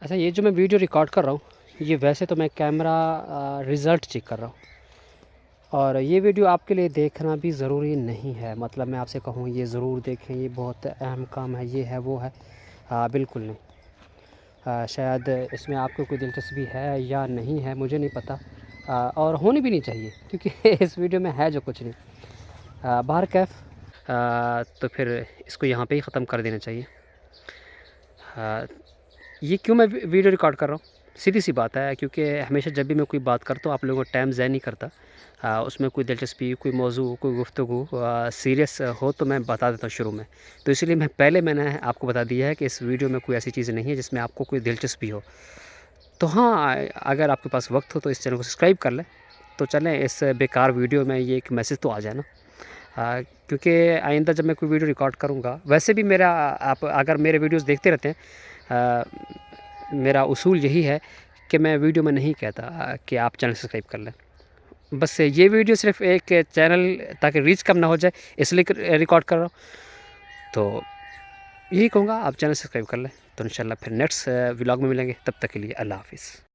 اچھا، یہ جو میں ویڈیو ریکارڈ کر رہا ہوں یہ ویسے تو میں کیمرہ ریزلٹ چیک کر رہا ہوں، اور یہ ویڈیو آپ کے لیے دیکھنا بھی ضروری نہیں ہے، مطلب میں آپ سے کہوں یہ ضرور دیکھیں، یہ بہت اہم کام ہے، یہ ہے وہ ہے، بالکل نہیں۔ شاید اس میں آپ کو کوئی دلچسپی ہے یا نہیں ہے مجھے نہیں پتہ، اور ہونی بھی نہیں چاہیے کیونکہ اس ویڈیو میں ہے جو کچھ نہیں۔ بہرکیف تو پھر اس کو یہاں پہ ہی ختم کر دینا چاہیے۔ یہ کیوں میں ویڈیو ریکارڈ کر رہا ہوں؟ سیدھی سی بات ہے، کیونکہ ہمیشہ جب بھی میں کوئی بات کرتا ہوں آپ لوگوں کو ٹائم ضائع نہیں کرتا، اس میں کوئی دلچسپی، کوئی موضوع، کوئی گفتگو سیریس ہو تو میں بتا دیتا ہوں شروع میں، تو اسی لیے میں نے آپ کو بتا دیا ہے کہ اس ویڈیو میں کوئی ایسی چیز نہیں ہے جس میں آپ کو کوئی دلچسپی ہو۔ تو ہاں، اگر آپ کے پاس وقت ہو تو اس چینل کو سبسکرائب کر لیں، تو چلیں اس بیکار ویڈیو میں یہ ایک میسج تو آ جائے نا، کیونکہ آئندہ جب میں کوئی ویڈیو ریکارڈ کروں گا، ویسے بھی آپ اگر میرے ویڈیوز دیکھتے رہتے ہیں، میرا اصول یہی ہے کہ میں ویڈیو میں نہیں کہتا کہ آپ چینل سبسکرائب کر لیں، بس یہ ویڈیو صرف ایک چینل تاکہ ریچ کم نہ ہو جائے اس لیے ریکارڈ کر رہا ہوں، تو یہی کہوں گا آپ چینل سبسکرائب کر لیں۔ تو انشاءاللہ پھر نیکسٹ ولاگ میں ملیں گے، تب تک کے لیے اللہ حافظ۔